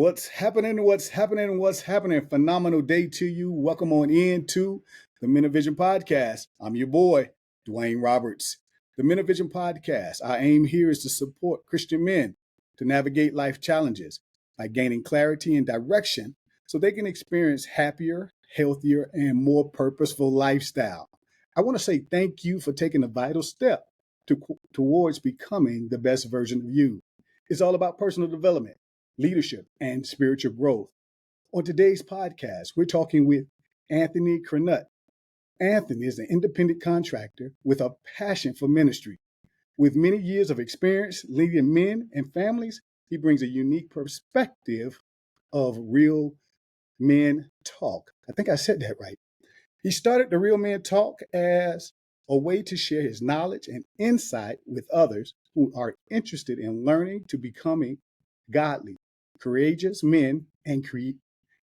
What's happening? What's happening? What's happening? Phenomenal day to you. Welcome on in to the Men of Vision Podcast. I'm your boy, Dwayne Roberts. The Men of Vision Podcast, our aim here is to support Christian men to navigate life challenges by gaining clarity and direction so they can experience happier, healthier, and more purposeful lifestyle. I want to say thank you for taking a vital step towards becoming the best version of you. It's all about personal development, leadership, and spiritual growth. On today's podcast, we're talking with Anthony Curnutt. Anthony is an independent contractor with a passion for ministry. With many years of experience leading men and families, he brings a unique perspective of Real Men Talk. I think I said that right. He started the Real Men Talk as a way to share his knowledge and insight with others who are interested in learning to becoming godly, courageous men, and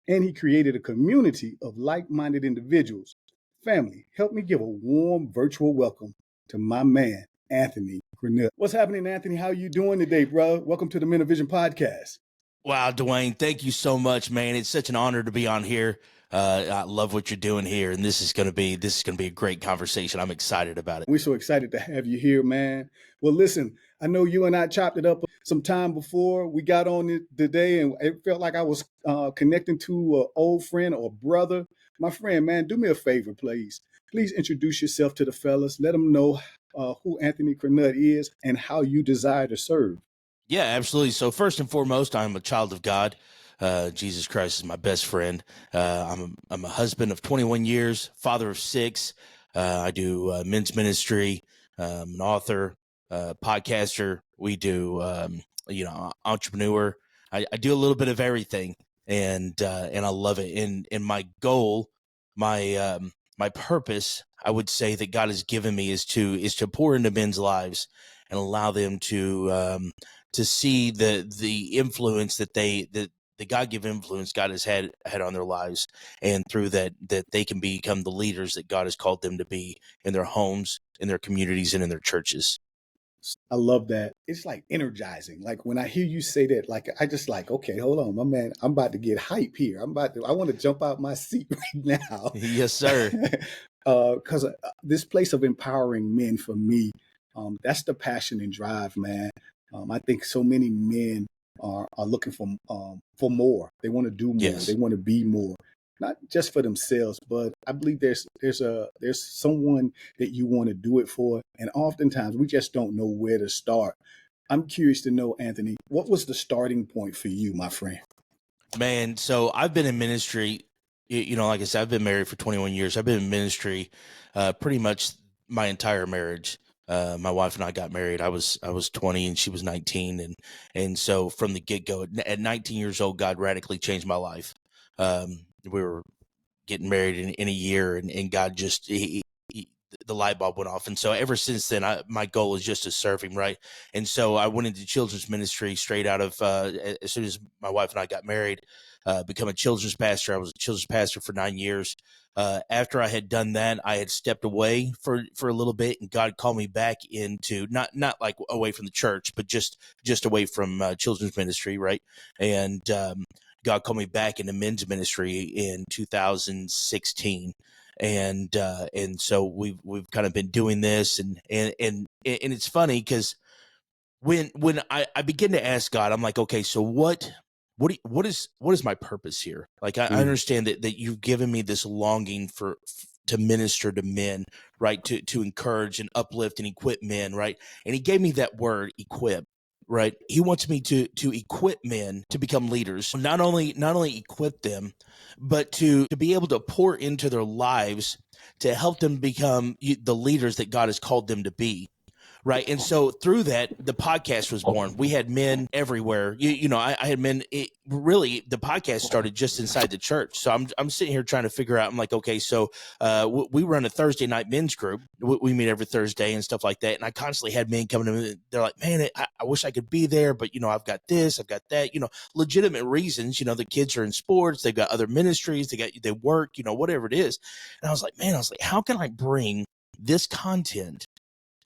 he created a community of like-minded individuals. Family, help me give a warm virtual welcome to my man, Anthony Curnutt. What's happening, Anthony? How you doing today, bro? Welcome to the Men of Vision Podcast. Wow, Dwayne, thank you so much, man. It's such an honor to be on here. I love what you're doing here, and this is going to be a great conversation. I'm excited about it. We're so excited to have you here, man. Well, listen, I know you and I chopped it up some time before we got on it today, and it felt like I was connecting to an old friend or brother. My friend, man, do me a favor, please. Please introduce yourself to the fellas. Let them know who Anthony Curnutt is and how you desire to serve. Yeah, absolutely. So first and foremost, I'm a child of God. Jesus Christ is my best friend. I'm a husband of 21 years, father of 6. I do men's ministry, an author, podcaster. We do, entrepreneur. I do a little bit of everything, and I love it. And my goal, my purpose, I would say that God has given me is to pour into men's lives and allow them to see the influence that the God-given influence God has had on their lives, and through that they can become the leaders that God has called them to be in their homes, in their communities, and in their churches. I love that. It's like energizing. Like when I hear you say that, like I just like, okay, hold on, my man. I'm about to get hype here. I want to jump out my seat right now. Yes, sir. Because this place of empowering men for me, that's the passion and drive, man. I think so many men are looking for more. They want to do more. Yes. They want to be more, not just for themselves, but I believe there's someone that you want to do it for, and oftentimes we just don't know where to start. I'm curious to know, Anthony, what was the starting point for you, my friend? Man, so I've been in ministry. Like I said, I've been married for 21 years. I've been in ministry pretty much my entire marriage. My wife and I got married. I was 20 and she was 19. And so from the get-go, at 19 years old, God radically changed my life. We were getting married in a year, and God just, the light bulb went off. And so ever since then, my goal is just to serve him, right? And so I went into children's ministry straight out of, as soon as my wife and I got married, become a children's pastor. I was a children's pastor for 9 years. After I had done that, I had stepped away for a little bit, and God called me back into not like away from the church, but just away from children's ministry, right? And God called me back into men's ministry in 2016, and so we've kind of been doing this, and it's funny because when I begin to ask God, I'm like, okay, so what is my purpose here? Like I understand that you've given me this longing to minister to men, right? To encourage and uplift and equip men, right? And he gave me that word, equip. Right. He wants me to equip men to become leaders, not only equip them, but to be able to pour into their lives to help them become the leaders that God has called them to be. Right. And so through that, the podcast was born. We had men everywhere. I had men. Really, the podcast started just inside the church. So I'm sitting here trying to figure out. I'm like, okay, so we run a Thursday night men's group. We meet every Thursday and stuff like that. And I constantly had men coming to me. They're like, man, I wish I could be there, but I've got this, I've got that. Legitimate reasons. The kids are in sports. They've got other ministries. They work. Whatever it is. And I was like, how can I bring this content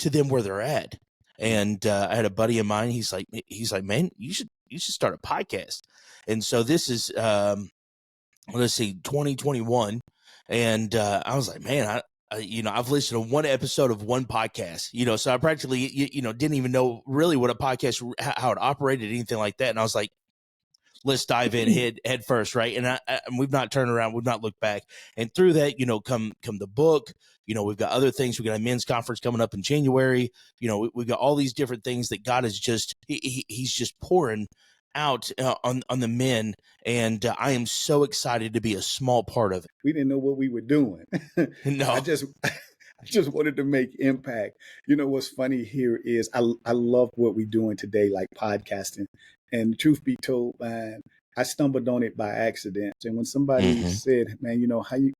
to them where they're at? And I had a buddy of mine. He's like, man, you you should start a podcast. And so this is, let's see, 2021. And I was like, man, I've listened to one episode of one podcast, so I practically, didn't even know really what a podcast, how it operated, anything like that. And I was like, let's dive in head first, right? And we've not turned around, we've not looked back. And through that, come the book. We've got other things. We've got a men's conference coming up in January. We've got all these different things that God is just he's just pouring out on the men, and I am so excited to be a small part of it. We didn't know what we were doing. No, I just wanted to make impact. What's funny here is I love what we're doing today, like podcasting. And truth be told, man, I stumbled on it by accident. And when somebody said, man, how you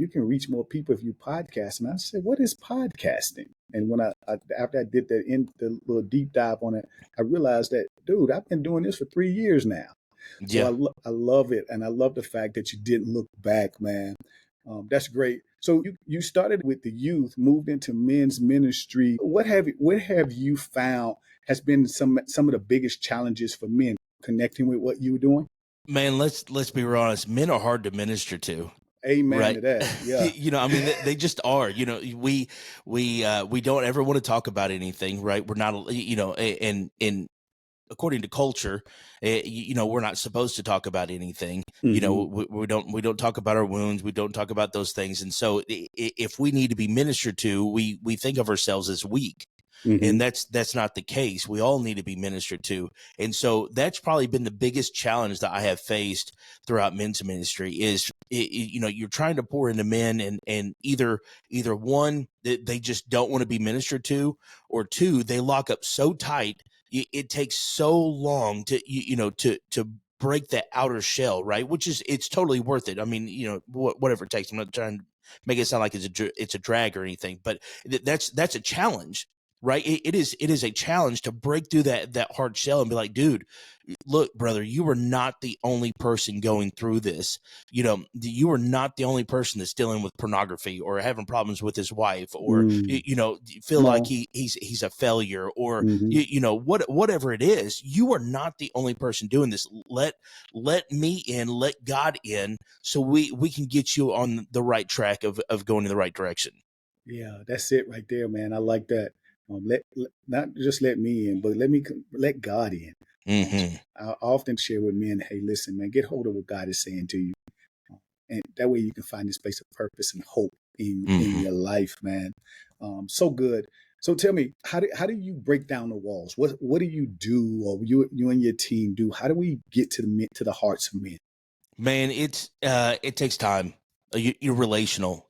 can reach more people if you podcast. And I said, what is podcasting? And when after I did the little deep dive on it, I realized that, dude, I've been doing this for 3 years now. yeah. So I love it. And I love the fact that you didn't look back, man. That's great. So you started with the youth, moved into men's ministry. What have you found has been some of the biggest challenges for men connecting with what you were doing? Man, let's be real honest. Men are hard to minister to. Amen right? to that. Yeah. I mean, they just are. We don't ever want to talk about anything, right? We're not, and according to culture, we're not supposed to talk about anything. We don't talk about our wounds. We don't talk about those things. And so if we need to be ministered to, we think of ourselves as weak. And that's not the case. We all need to be ministered to. And so that's probably been the biggest challenge that I have faced throughout men's ministry is, you're trying to pour into men and either one, they just don't want to be ministered to, or two, they lock up so tight. It takes so long to break that outer shell, right? Which is, it's totally worth it. I mean, whatever it takes. I'm not trying to make it sound like it's a drag or anything, but that's a challenge. Right. It is a challenge to break through that hard shell and be like, dude, look, brother, you are not the only person going through this. You are not the only person that's dealing with pornography or having problems with his wife, or, feel like he's a failure, or, whatever it is. You are not the only person doing this. Let me in, let God in, so we can get you on the right track of going in the right direction. Yeah, that's it right there, man. I like that. Not just let me in, but let God in. I often share with men, hey, listen, man, get hold of what God is saying to you. And that way you can find this place of purpose and hope in your life, man. So good. So tell me, how do you break down the walls? What do you do, or you and your team do? How do we get to the hearts of men? Man, it takes time. You're relational.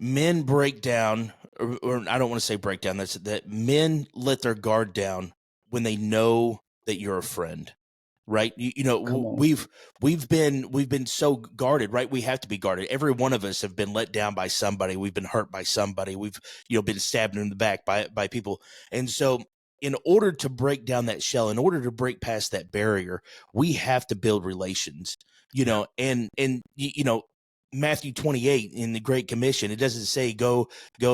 Men break down, or I don't want to say break down. That men let their guard down when they know that you're a friend, right? We've been so guarded, right? We have to be guarded. Every one of us have been let down by somebody. We've been hurt by somebody. We've been stabbed in the back by people, and so in order to break down that shell, in order to break past that barrier, we have to build relations. And Matthew 28 in the Great Commission, it doesn't say go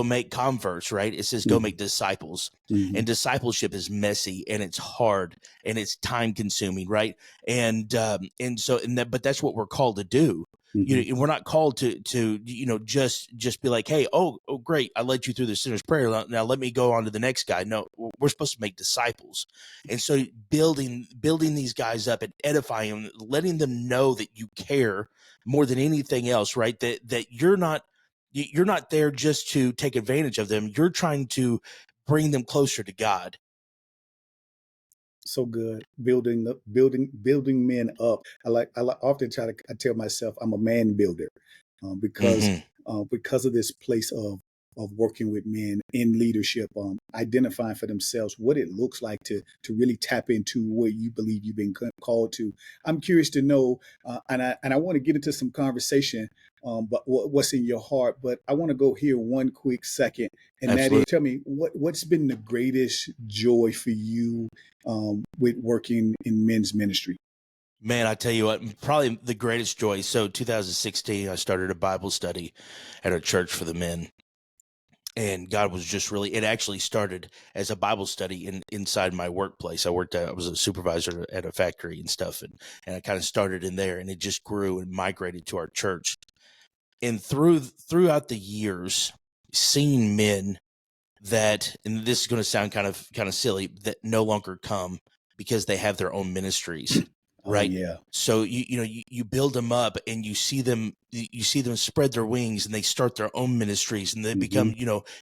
make converts, right? It says go make disciples. And discipleship is messy, and it's hard, and it's time consuming, right? And but that's what we're called to do. We're not called to just be like, hey, oh great, I led you through the sinner's prayer, now let me go on to the next guy. No, we're supposed to make disciples. And so building these guys up and edifying them, letting them know that you care more than anything else, right? That you're not there just to take advantage of them. You're trying to bring them closer to God. So good. Building men up. I often I tell myself I'm a man builder, because of this place of working with men in leadership, identifying for themselves what it looks like to really tap into what you believe you've been called to. I'm curious to know, and I want to get into some conversation, but what's in your heart. But I want to go here one quick second, and Absolutely. that is, tell me what's been the greatest joy for you with working in men's ministry? Man, I tell you what, probably the greatest joy. So 2016, I started a Bible study at our church for the men. And God was just really, it actually started as a Bible study inside my workplace. I was a supervisor at a factory and stuff. And I kind of started in there, and it just grew and migrated to our church. And throughout the years, seeing men that, and this is going to sound kind of silly, that no longer come because they have their own ministries. Oh Right. yeah. So you build them up, and you see them spread their wings, and they start their own ministries, and they become,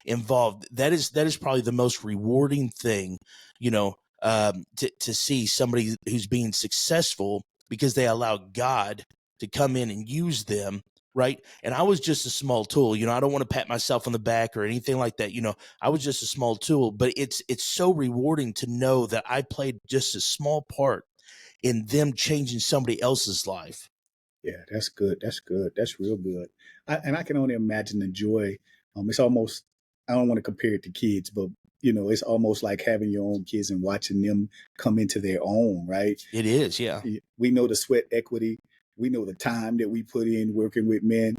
involved. That is probably the most rewarding thing, to see somebody who's being successful because they allow God to come in and use them. Right. And I was just a small tool. I don't want to pat myself on the back or anything like that. I was just a small tool, but it's so rewarding to know that I played just a small part in them changing somebody else's life. Yeah, that's good. That's good. That's real good. And I can only imagine the joy. It's almost, I don't want to compare it to kids, but it's almost like having your own kids and watching them come into their own, right? It is, yeah. We know the sweat equity. We know the time that we put in working with men,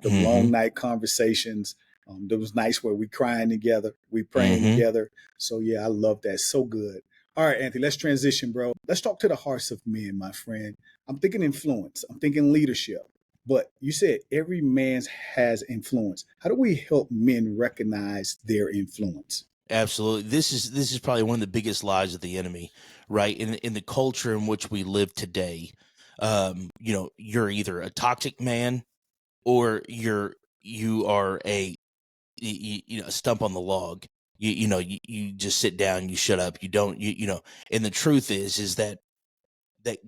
the long Mm-hmm. night conversations, those nights where we crying together, we praying Mm-hmm. together. So yeah, I love that. So good. All right, Anthony, let's transition, bro. Let's talk to the hearts of men, my friend. I'm thinking influence. I'm thinking leadership. But you said every man has influence. How do we help men recognize their influence? Absolutely. This is probably one of the biggest lies of the enemy, right? In the culture in which we live today, you're either a toxic man, or you are a stump on the log. You just sit down, you shut up, you don't, and the truth is that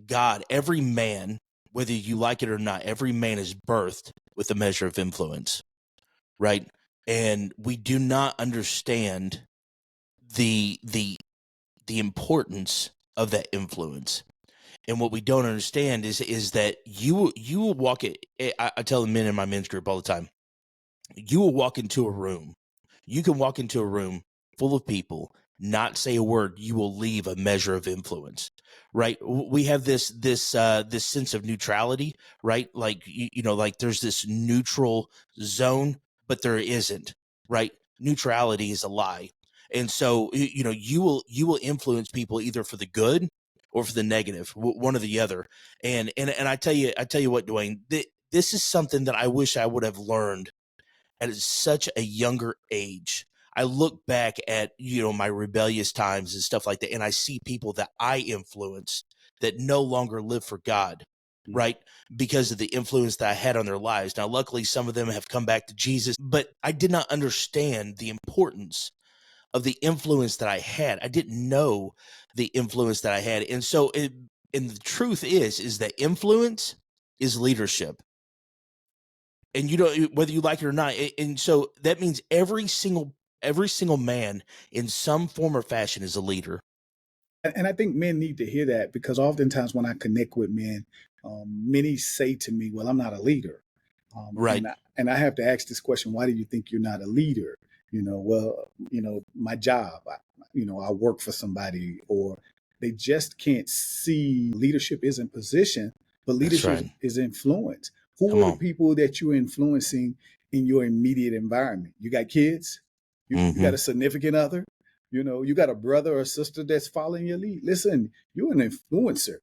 God, every man, whether you like it or not, every man is birthed with a measure of influence, right? And we do not understand the importance of that influence. And what we don't understand is that you will walk it. I tell the men in my men's group all the time, you will walk into a room. You can walk into a room full of people, not say a word. You will leave a measure of influence, right? We have this sense of neutrality, right? Like like there's this neutral zone, but there isn't, right? Neutrality is a lie, and so you will influence people either for the good or for the negative, one or the other. And I tell you what, Dwayne, this is something that I wish I would have learned at such a younger age. I look back at, my rebellious times and stuff like that, and I see people that I influenced that no longer live for God, right? Because of the influence that I had on their lives. Now, luckily, some of them have come back to Jesus, but I did not understand the importance of the influence that I had. I didn't know the influence that I had. And so, and the truth is that influence is leadership. And whether you like it or not. And so that means every single man in some form or fashion is a leader. And I think men need to hear that because oftentimes when I connect with men, many say to me, "Well, I'm not a leader," Right. and I have to ask this question: Why do you think you're not a leader? Well, my job, I work for somebody, or they just can't see leadership isn't position, but That's leadership right. is influence. Who Come are the on. people that you're influencing in your immediate environment? You got kids, you got Mm-hmm. a significant other, you got a brother or sister that's following your lead. Listen, you're an influencer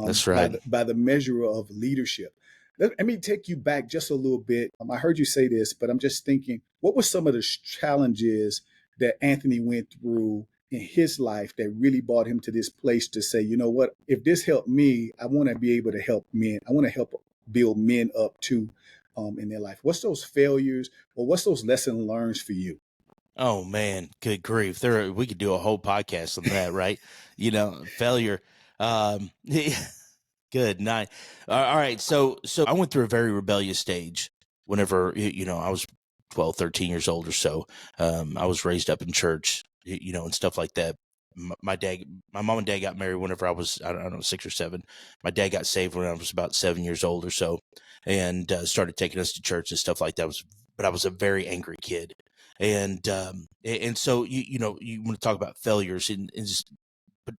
That's by right. by the measure of leadership. Let me take you back just a little bit. I heard you say this, but I'm just thinking, what were some of the challenges that Anthony went through in his life that really brought him to this place to say, you know what, if this helped me, I want to be able to help men. I want to help build men up too in their life. What's those failures or what's those lesson learned for you? Oh man, good grief. We could do a whole podcast on that, right? Failure. Good night. All right. So I went through a very rebellious stage whenever, I was 12, 13 years old or so. I was raised up in church, and stuff like that. My mom and dad got married whenever I was, I don't know, 6 or 7. My dad got saved when I was about 7 years old or so, and started taking us to church and stuff like that. But I was a very angry kid. And so, you want to talk about failures but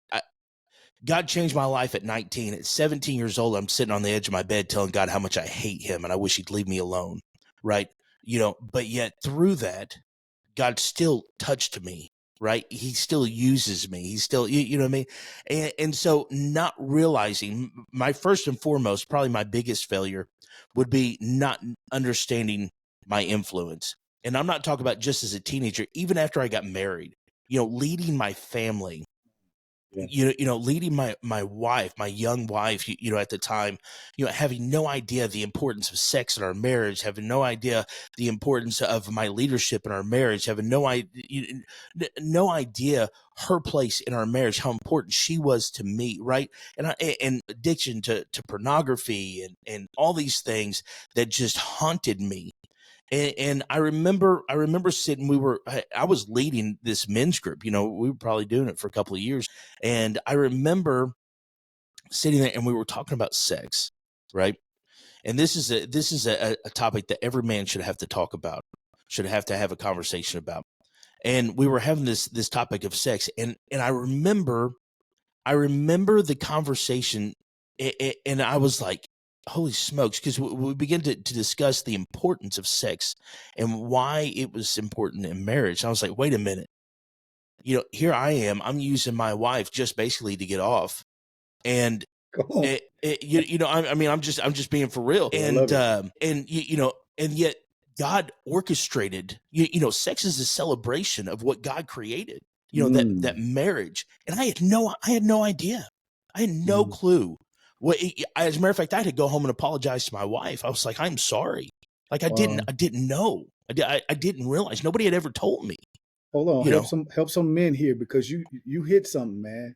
God changed my life at 19. At 17 years old, I'm sitting on the edge of my bed telling God how much I hate him and I wish he'd leave me alone. Right. But yet through that, God still touched me, right? He still uses me. He still, you know what I mean? And so not realizing, my first and foremost, probably my biggest failure would be not understanding my influence. And I'm not talking about just as a teenager, even after I got married, leading my family, Yeah. leading my wife, my young wife, at the time, having no idea the importance of sex in our marriage, having no idea the importance of my leadership in our marriage, having no idea her place in our marriage, how important she was to me, right? And addiction to pornography and all these things that just haunted me. And I remember sitting, I was leading this men's group, we were probably doing it for a couple of years. And I remember sitting there and we were talking about sex, right? And this is a topic that every man should have to talk about, should have to have a conversation about. And we were having this topic of sex. And I remember the conversation, and I was like, holy smokes, because we began to discuss the importance of sex and why it was important in marriage. And I was like, wait a minute, here I am, I'm using my wife just basically to get off. And I'm just being for real. And and yet God orchestrated, sex is a celebration of what God created, that marriage. And I had no idea. I had no clue. As a matter of fact, I had to go home and apologize to my wife. I was like, I'm sorry. Like I didn't know. I didn't realize. Nobody had ever told me. Hold on, help some men here, because you hit something, man.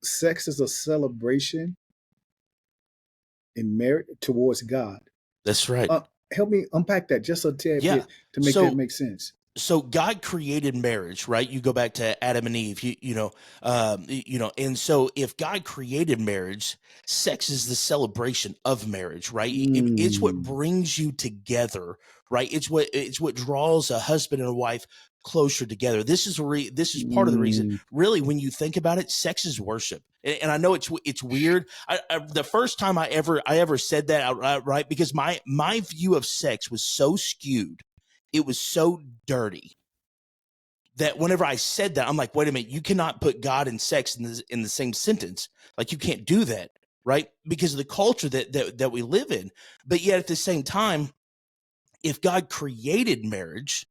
Sex is a celebration in merit towards God. That's right. Help me unpack that just a tad bit to make that make sense. So God created marriage, right? You go back to Adam and Eve, and so if God created marriage, sex is the celebration of marriage, right? It's what brings you together, right? It's what draws a husband and a wife closer together. This is part of the reason, really, when you think about it, sex is worship. And I know it's weird. The first time I ever said that outright, right? Because my view of sex was so skewed. It was so dirty that whenever I said that, I'm like, wait a minute, you cannot put God and sex in the same sentence. Like, you can't do that, right? Because of the culture that we live in. But yet at the same time, if God created marriage,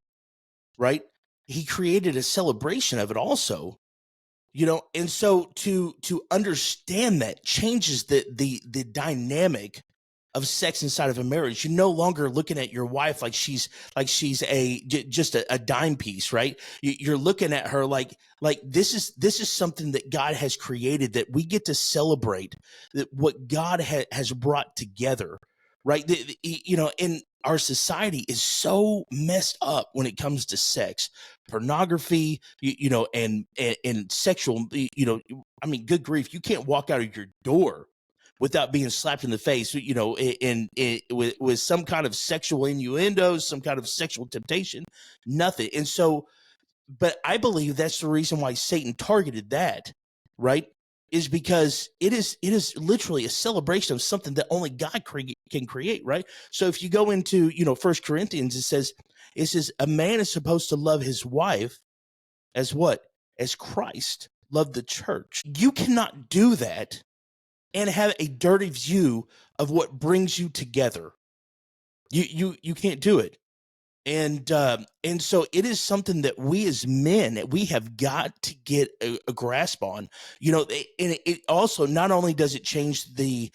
right, he created a celebration of it also, and so to understand that changes the dynamic of sex inside of a marriage. You're no longer looking at your wife like she's just a dime piece, right? You're looking at her like this is something that God has created, that we get to celebrate, that what God has brought together, right? In our society is so messed up when it comes to sex, pornography, and sexual, I mean, good grief, you can't walk out of your door without being slapped in the face, with some kind of sexual innuendos, some kind of sexual temptation, nothing. And so, but I believe that's the reason why Satan targeted that, right? Is because it is literally a celebration of something that only God can create, right? So if you go into, 1 Corinthians, it says a man is supposed to love his wife as what? As Christ loved the church. You cannot do that and have a dirty view of what brings you together. You can't do it. And so it is something that we as men, that we have got to get a grasp on, and it also, not only does it change the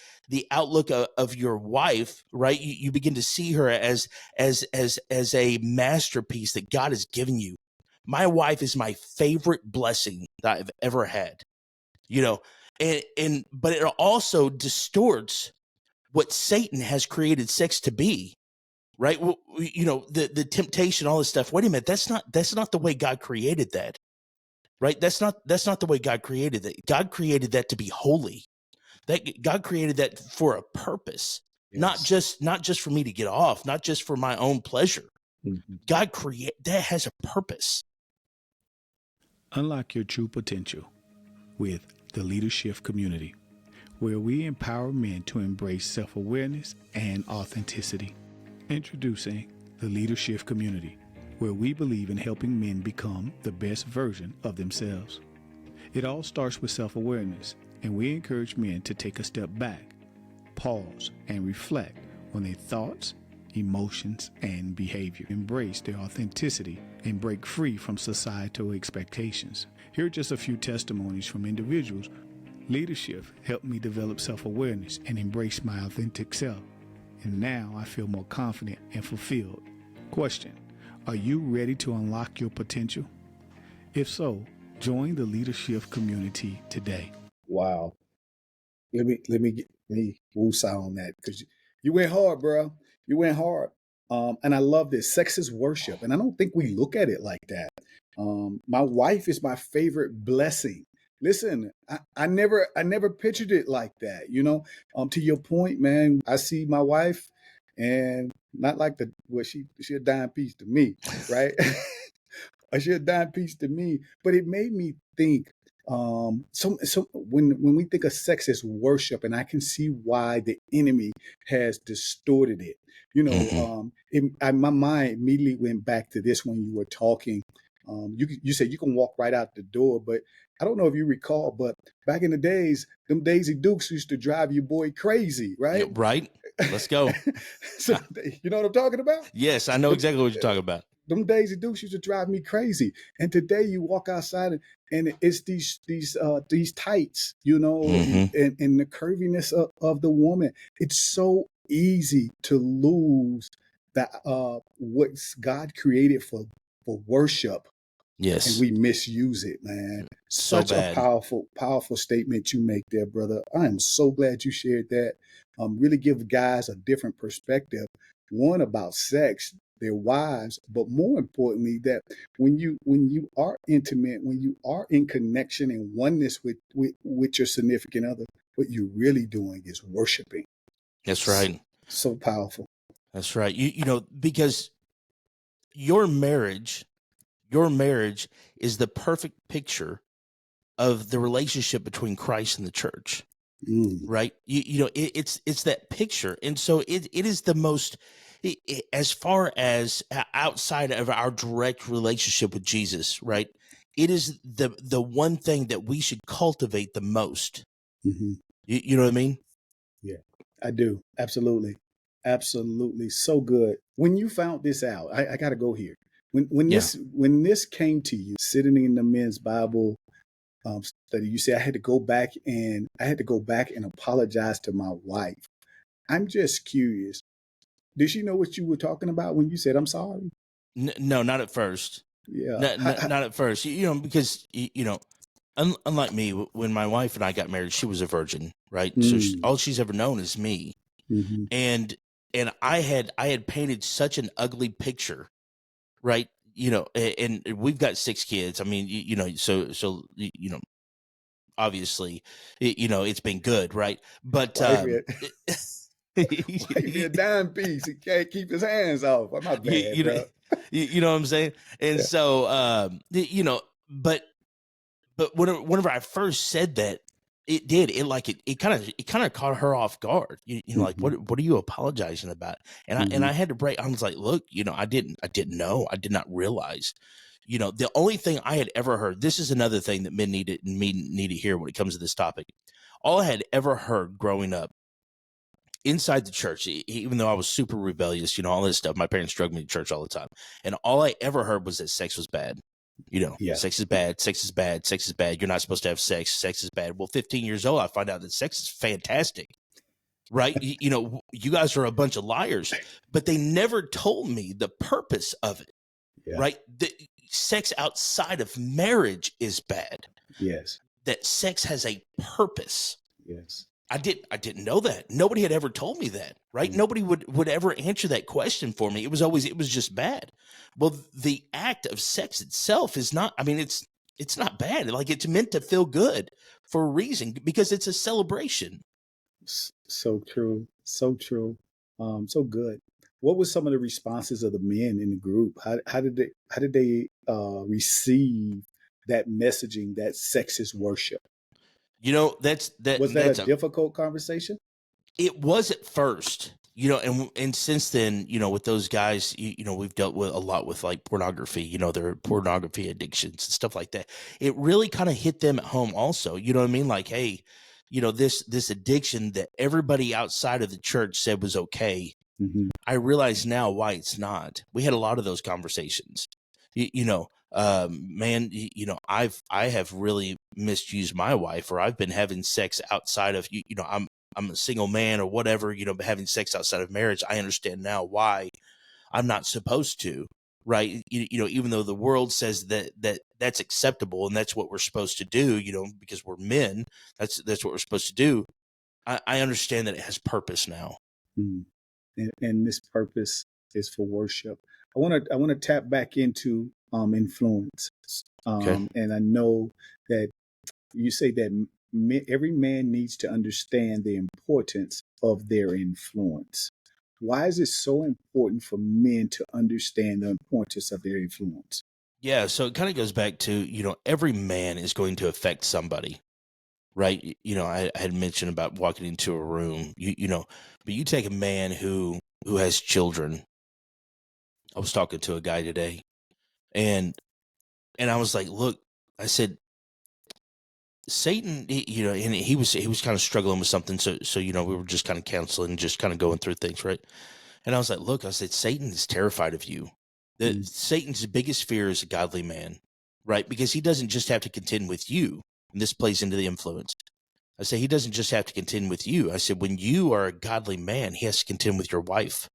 outlook of your wife, right? You begin to see her as a masterpiece that God has given you. My wife is my favorite blessing that I've ever had, but it also distorts what Satan has created sex to be, right? The temptation, all this stuff. Wait a minute, that's not the way God created that, right? That's not the way God created that. God created that to be holy. That God created that for a purpose, not just for me to get off, not just for my own pleasure. God that has a purpose. Unlock your true potential with the Leadership Community, where we empower men to embrace self-awareness and authenticity. Introducing the Leadership Community, where we believe in helping men become the best version of themselves. It all starts with self-awareness, and we encourage men to take a step back, pause, and reflect on their thoughts, emotions, and behavior. Embrace their authenticity and break free from societal expectations. Here are just a few testimonies from individuals. Leadership helped me develop self-awareness and embrace my authentic self. And now I feel more confident and fulfilled. Question: are you ready to unlock your potential? If so, join the leadership community today. Wow. Let me get me woosah on that, because you went hard, bro. You went hard. And I love this. Sex is worship. And I don't think we look at it like that. My wife is my favorite blessing. Listen, I never pictured it like that. To your point, man, I see my wife, and not like she a dime piece to me, right? She a dime piece to me, but it made me think. So when we think of sex as worship, and I can see why the enemy has distorted it. My mind immediately went back to this when you were talking. You said you can walk right out the door, but I don't know if you recall, but back in the days, them Daisy Dukes used to drive your boy crazy, right? Right. Let's go. So, you know what I'm talking about? Yes, I know exactly what you're talking about. Them Daisy Dukes used to drive me crazy. And today you walk outside and it's these tights, Mhm. and the curviness of the woman. It's so easy to lose that what God created for worship, and Yes. we misuse it, man. So Such a bad. powerful statement you make there, brother. I am so glad you shared that. Really give guys a different perspective. One, about sex, their wives, but more importantly, that when you are intimate, when you are in connection and oneness with your significant other, what you're really doing is worshiping. That's right. So powerful. That's right. Because your marriage is the perfect picture of the relationship between Christ and the church. Right. It's that picture. And so it is the most, as far as outside of our direct relationship with Jesus, right? It is the one thing that we should cultivate the most. Mm-hmm. You know what I mean? Yeah, I do. Absolutely. Absolutely. So good. When you found this out, I got to go here. When this came to you, sitting in the men's Bible study, you say I had to go back and apologize to my wife. I'm just curious. Did she know what you were talking about when you said I'm sorry? No, not at first. Yeah. Not at first. Because unlike me, when my wife and I got married, she was a virgin, right? So all she's ever known is me, Mm-hmm. and I had painted such an ugly picture, right? And we've got 6 kids. I mean, so obviously, it's been good, right? But Wifey a dime piece. He can't keep his hands off. My bad, bro. You know what I'm saying? And Yeah. so, but whenever I first said that, it did. It kind of caught her off guard. Like, what are you apologizing about? And I had to break. I was like, look, I didn't know. I did not realize. The only thing I had ever heard. This is another thing that men need to hear when it comes to this topic. All I had ever heard growing up inside the church, even though I was super rebellious, all this stuff, my parents drugged me to church all the time, and all I ever heard was that sex was bad. Sex is bad, sex is bad, sex is bad. You're not supposed to have sex. Sex is bad. Well, 15 years old, I find out that sex is fantastic, right? You guys are a bunch of liars, but they never told me the purpose of it, right? The sex outside of marriage is bad. Yes. That sex has a purpose. Yes. I didn't know that. Nobody had ever told me that, right? Nobody would ever answer that question for me. It was just bad. Well, the act of sex itself is not, I mean, it's not bad. Like, it's meant to feel good for a reason, because it's a celebration. So true. So true. So good. What were some of the responses of the men in the group? How did they receive that messaging that sex is worship? Was that a difficult conversation? It was at first. And since then, with those guys, we've dealt with a lot with like pornography, their pornography addictions and stuff like that. It really kind of hit them at home also. You know what I mean? Like, hey, this addiction that everybody outside of the church said was okay. Mm-hmm. I realize now why it's not. We had a lot of those conversations. Man, I have really misused my wife, or I've been having sex outside of I'm a single man or whatever, having sex outside of marriage. I understand now why I'm not supposed to, right? Even though the world says that's acceptable and that's what we're supposed to do, because we're men, that's what we're supposed to do. I understand that it has purpose now. Mm. And this purpose is for worship. I want to tap back into influence. Okay. And I know that you say that every man needs to understand the importance of their influence. Why is it so important for men to understand the importance of their influence? Yeah, so it kind of goes back to, every man is going to affect somebody, right? I had mentioned about walking into a room, but you take a man who has children. I was talking to a guy today, and I was like, look, I said, Satan, and he was kind of struggling with something. So we were just kind of counseling, just kind of going through things, right? And I was like, look, I said, Satan is terrified of you. Satan's biggest fear is a godly man, right? Because he doesn't just have to contend with you. And this plays into the influence. I say, he doesn't just have to contend with you. I said, when you are a godly man, he has to contend with your wife,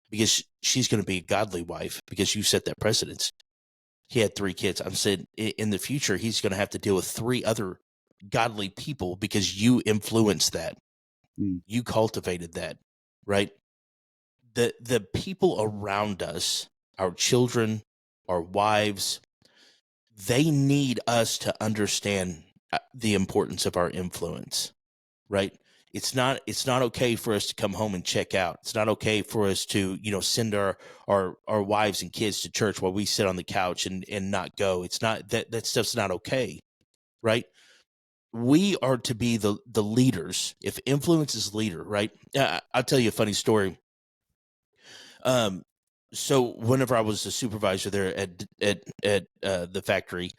because she's going to be a godly wife because you set that precedence. He had 3 kids. I said, in the future, he's going to have to deal with 3 other godly people because you influenced that. You cultivated that, right? The people around us, our children, our wives, they need us to understand the importance of our influence, right? It's not okay for us to come home and check out. It's not okay for us to, send our wives and kids to church while we sit on the couch and not go. It's not that stuff's not okay, right? We are to be the leaders. If influence is leader, right? I'll tell you a funny story. So whenever I was a supervisor there at the factory,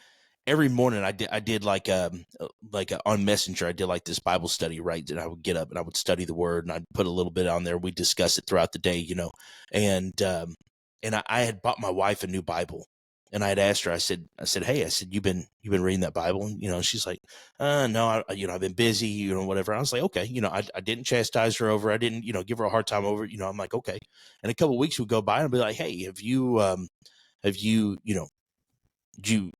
every morning I did like on Messenger, I did like this Bible study, right? And I would get up and I would study the word and I'd put a little bit on there. We'd discuss it throughout the day, and I had bought my wife a new Bible. And I had asked her, I said, hey, I said, you've been reading that Bible? And, she's like, no, I've been busy, whatever. I was like, okay, I didn't chastise her over, I didn't, give her a hard time over it. I'm like, okay. And a couple of weeks would go by and I'd be like, hey, have you, did you,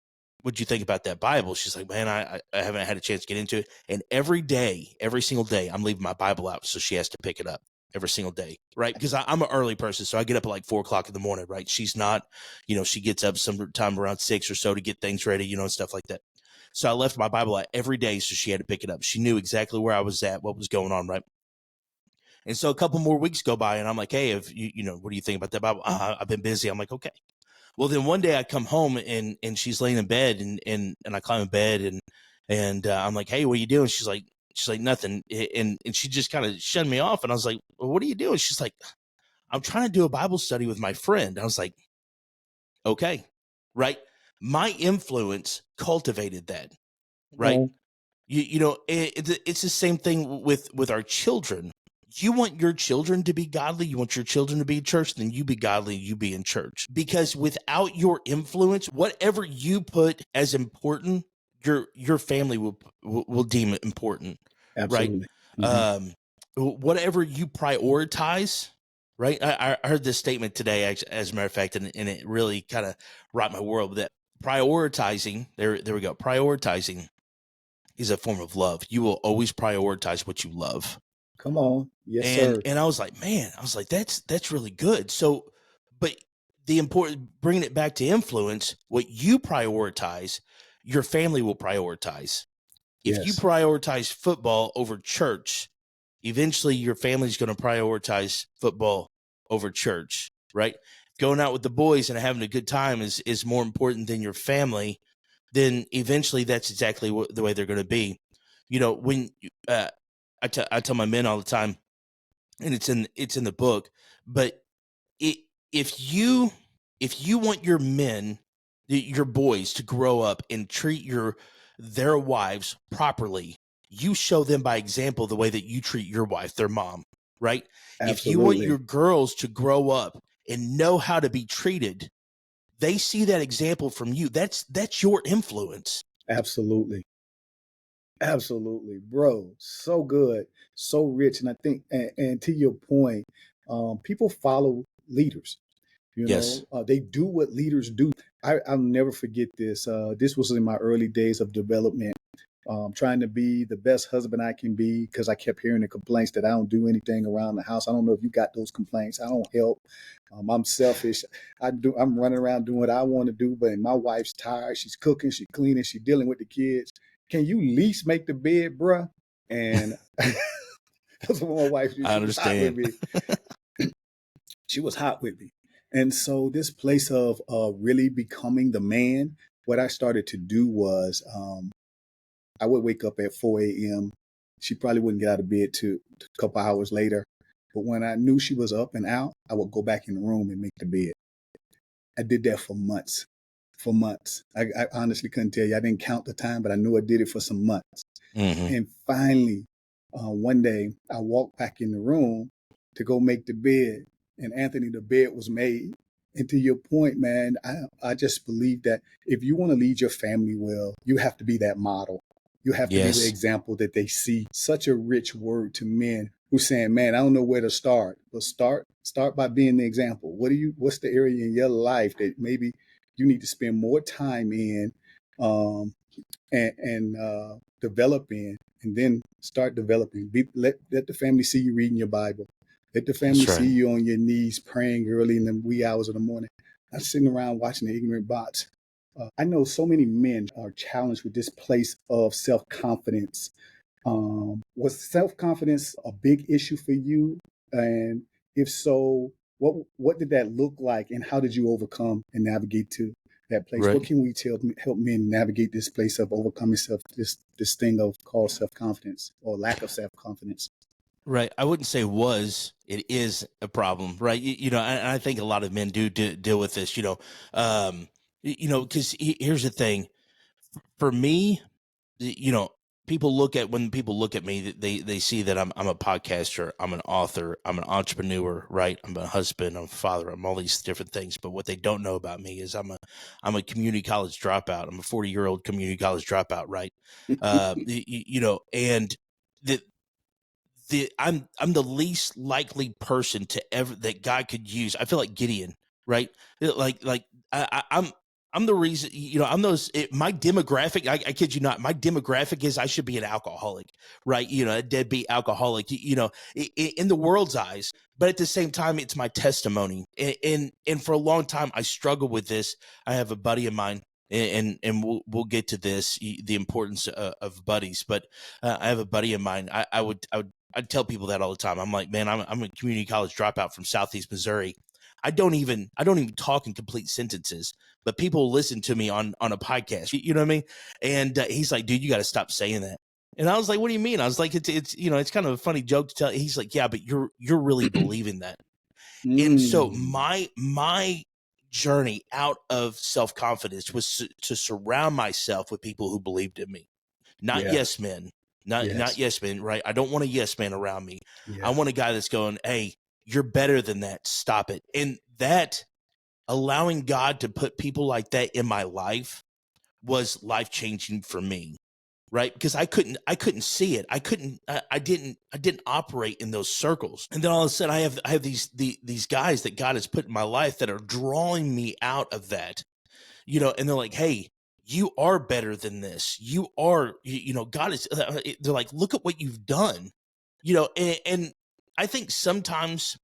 what'd you think about that Bible? She's like, man, I haven't had a chance to get into it. And every single day, I'm leaving my Bible out. So she has to pick it up every single day, right? Because I'm an early person. So I get up at like 4:00 in the morning, right? She's not, she gets up sometime around 6 or so to get things ready, and stuff like that. So I left my Bible out every day. So she had to pick it up. She knew exactly where I was at, what was going on, right? And so a couple more weeks go by and I'm like, hey, if what do you think about that Bible? I've been busy. I'm like, okay. Well, then one day I come home and she's laying in bed and I climb in bed and I'm like, hey, what are you doing? She's like nothing. And she just kind of shunned me off. And I was like, well, what are you doing? She's like, I'm trying to do a Bible study with my friend. I was like, okay, right. My influence cultivated that, right? Oh. It's the same thing with our children. You want your children to be godly, you want your children to be in church, then you be godly, you be in church. Because without your influence, whatever you put as important, your family will deem it important. Absolutely. Right? Mm-hmm. Whatever you prioritize, right? I heard this statement today, as a matter of fact, and it really kind of rocked my world. That prioritizing, there we go. Prioritizing is a form of love. You will always prioritize what you love. Come on. Yes, sir. And I was like, man, that's really good. So, but the important, bringing it back to influence, what you prioritize, your family will prioritize. If you Yes. prioritize football over church, eventually your family's going to prioritize football over church, right? Going out with the boys and having a good time is more important than your family. Then eventually that's exactly the way they're going to be. When I tell my men all the time, and it's in the book. But it, if you want your men, your boys, to grow up and treat their wives properly, you show them by example the way that you treat your wife, their mom, right? If you want Absolutely. your girls to grow up and know how to be treated, they see that example from you. That's your influence. Absolutely. Absolutely, bro. So good, so rich. And I think, and to your point, people follow leaders. Yes. They do what leaders do. I'll never forget this. This was in my early days of development, trying to be the best husband I can be, because I kept hearing the complaints that I don't do anything around the house. I don't know if you got those complaints. I don't help. I'm selfish. I'm running around doing what I want to do, but my wife's tired. She's cooking. She's cleaning. She's dealing with the kids. Can you at least make the bed, bruh? And that's what my wife did. I She was hot with understand. me. She was hot with me. And so this place of really becoming the man, what I started to do was I would wake up at 4 a.m. She probably wouldn't get out of bed till a couple hours later. But when I knew she was up and out, I would go back in the room and make the bed. I did that for months. For months. I honestly couldn't tell you. I didn't count the time, but I knew I did it for some months. Mm-hmm. And finally, one day, I walked back in the room to go make the bed. And Anthony, the bed was made. And to your point, man, I just believe that if you want to lead your family well, you have to be that model. You have to be the Yes. example that they see. Such a rich word to men who's saying, man, I don't know where to start. But start by being the example. What's the area in your life that maybe you need to spend more time in, and develop in, and then start developing. Let the family see you reading your Bible. Let the family That's right. see you on your knees praying early in the wee hours of the morning, not sitting around watching the ignorant bots. I know so many men are challenged with this place of self-confidence. Was self-confidence a big issue for you? And if so, what did that look like, and how did you overcome and navigate to that place? Right. What can we help men navigate this place of overcoming this thing of called self-confidence or lack of self-confidence? Right. I wouldn't say it is a problem, right? And I think a lot of men do deal with this, because here's the thing. For me, when people look at me, they see that I'm a podcaster, I'm an author, I'm an entrepreneur, right? I'm a husband, I'm a father, I'm all these different things. But what they don't know about me is I'm a community college dropout. I'm a 40-year-old community college dropout, right? And I'm the least likely person that God could use. I feel like Gideon, right? I'm the reason, I'm my demographic, I kid you not, my demographic is I should be an alcoholic, right? A deadbeat alcoholic, in the world's eyes. But at the same time, it's my testimony. And for a long time, I struggled with this. I have a buddy of mine, and we'll get to this, the importance of buddies. But I have a buddy of mine. I'd tell people that all the time. I'm like, man, I'm a community college dropout from Southeast Missouri. I don't even talk in complete sentences, but people listen to me on a podcast. You know what I mean? And he's like, dude, you got to stop saying that. And I was like, what do you mean? I was like, it's it's kind of a funny joke to tell. He's like, yeah, but you're really believing that. And so my journey out of self-confidence was to surround myself with people who believed in me, not Yeah. yes men. Not yes men, right? I don't want a yes man around me. Yeah. I want a guy that's going, hey, you're better than that. Stop it. And that, allowing God to put people like that in my life, was life-changing for me, right? Because I couldn't see it. I didn't operate in those circles. And then all of a sudden I have these guys that God has put in my life that are drawing me out of that, and they're like, hey, you are better than this. You are, God is, they're like, look at what you've done, and I think sometimes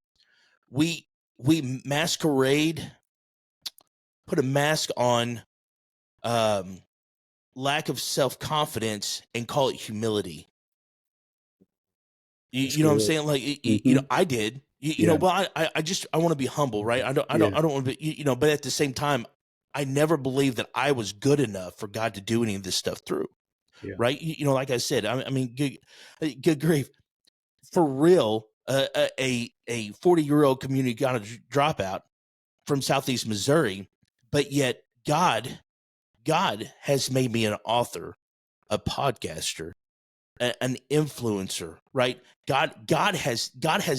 we masquerade, put a mask on, lack of self-confidence and call it humility. You know what I'm saying? Like, I did, well, I want to be humble, right? I don't want to be, but at the same time, I never believed that I was good enough for God to do any of this stuff through. Yeah. Right. Like I said, I mean, good grief, for real. a 40-year-old community college dropout from Southeast Missouri, but yet God has made me an author, a podcaster, an influencer, right? God has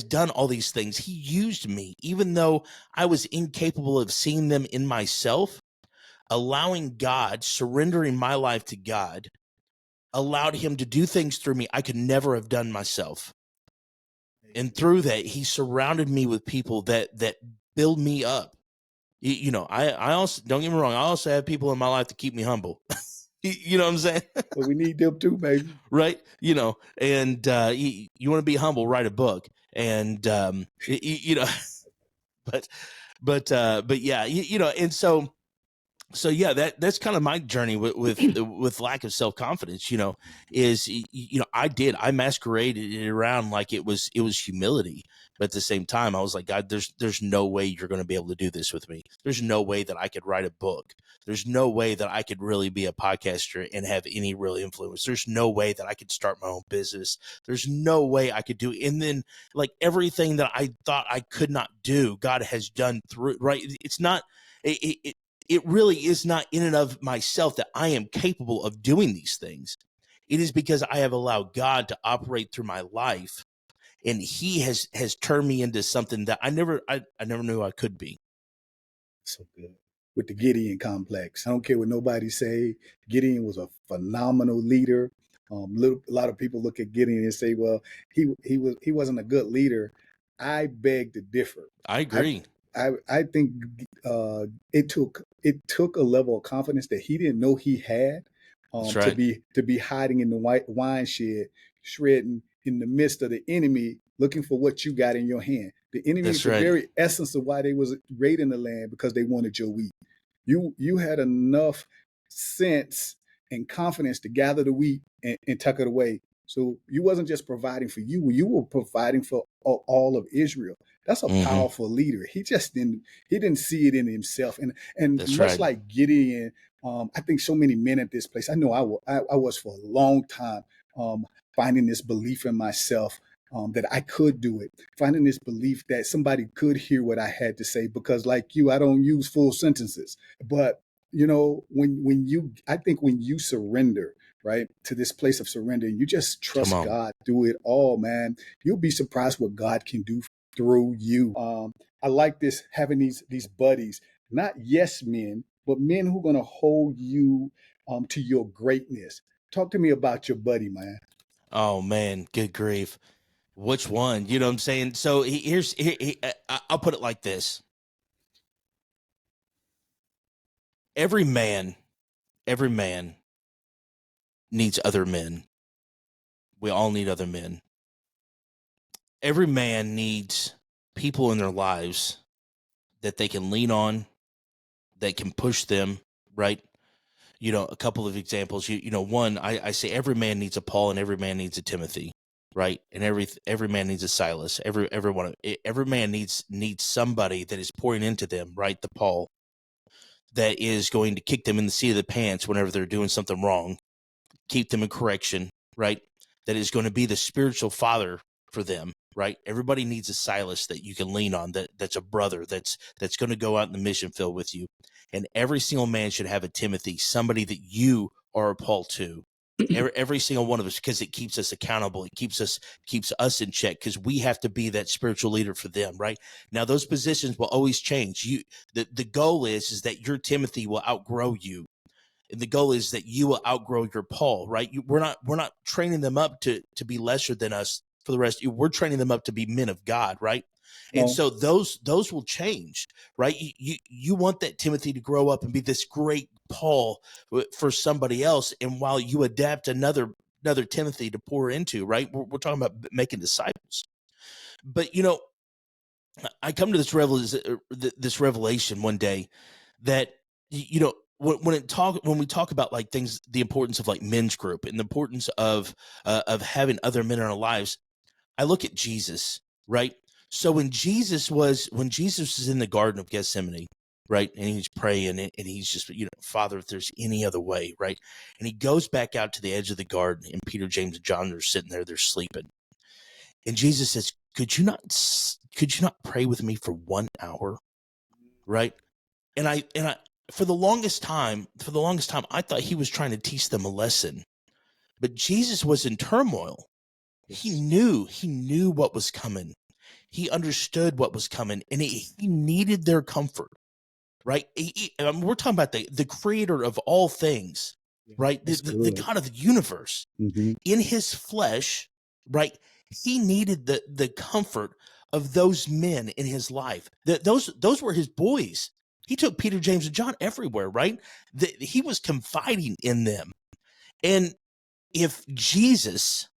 done all these things. He used me, even though I was incapable of seeing them in myself. Allowing God, surrendering my life to God, allowed him to do things through me I could never have done myself. And through that, he surrounded me with people that build me up. You know, I also, don't get me wrong, I also have people in my life to keep me humble. You know what I'm saying? But we need them too, baby. Right? You know, and you want to be humble, write a book. And you know, but yeah, you know, and so yeah, that's kind of my journey with lack of self-confidence, you know, is, you know, I masqueraded it around like it was humility. But at the same time, I was like, God, there's no way you're going to be able to do this with me. There's no way that I could write a book. There's no way that I could really be a podcaster and have any real influence. There's no way that I could start my own business. There's no way I could do it. And then, like, everything that I thought I could not do, God has done through, right? It's not, it really is not in and of myself that I am capable of doing these things. It is because I have allowed God to operate through my life, and he has turned me into something that I never knew I could be. So good. With the Gideon complex, I don't care what nobody say. Gideon was a phenomenal leader. A lot of people look at Gideon and say, "Well, he wasn't a good leader." I beg to differ. I agree. I think it took a level of confidence that he didn't know he had, That's right. to be hiding in the wine shed, shredding in the midst of the enemy, looking for what you got in your hand. The enemy is That's the right. very essence of why they was raiding the land, because they wanted your wheat. You had enough sense and confidence to gather the wheat and tuck it away. So you wasn't just providing for you were providing for all of Israel. That's a Mm-hmm. powerful leader. He didn't see it in himself. And That's much right. like Gideon, I think so many men at this place, I know I was for a long time, finding this belief in myself, that I could do it, finding this belief that somebody could hear what I had to say, because like you, I don't use full sentences. But you know, I think when you surrender, right, to this place of surrender, and you just Come trust on. God through it all, man, you'll be surprised what God can do through you. I like this, having these buddies, not yes men, but men who are going to hold you to your greatness. Talk to me about your buddy, man. Oh man, good grief. Which one? You know what I'm saying? So I'll put it like this. Every man needs other men. We all need other men. Every man needs people in their lives that they can lean on, that can push them, right? You know, a couple of examples. You know, one, I say every man needs a Paul and every man needs a Timothy, right? And every man needs a Silas. Every man needs somebody that is pouring into them, right? The Paul that is going to kick them in the seat of the pants whenever they're doing something wrong, keep them in correction, right? That is going to be the spiritual father for them, right? Everybody needs a Silas that you can lean on, that's a brother, that's going to go out in the mission field with you. And every single man should have a Timothy, somebody that you are a Paul to. Every single one of us, because it keeps us accountable. It keeps us in check, because we have to be that spiritual leader for them, right? Now, those positions will always change. The goal is that your Timothy will outgrow you. And the goal is that you will outgrow your Paul, right? We're not training them up to be lesser than us for the rest. We're training them up to be men of God, right? And No, so those will change, right? You want that Timothy to grow up and be this great Paul for somebody else, and while you adapt another Timothy to pour into, right? We're talking about making disciples. But you know, I come to this revelation one day that, you know, when we talk about like things, the importance of like men's group and the importance of having other men in our lives, I look at Jesus, right? So when Jesus was in the Garden of Gethsemane, right, and he's praying and he's just, you know, Father, if there's any other way, right, and he goes back out to the edge of the garden, and Peter, James, and John are sitting there, they're sleeping, and Jesus says, could you not pray with me for 1 hour? Right. And I, for the longest time, I thought he was trying to teach them a lesson, but Jesus was in turmoil. He knew what was coming. He understood what was coming, and he needed their comfort, right? We're talking about the creator of all things, right? The God of the universe. In his flesh, right? He needed the comfort of those men in his life. Those were his boys. He took Peter, James, and John everywhere, right? He was confiding in them. And if Jesus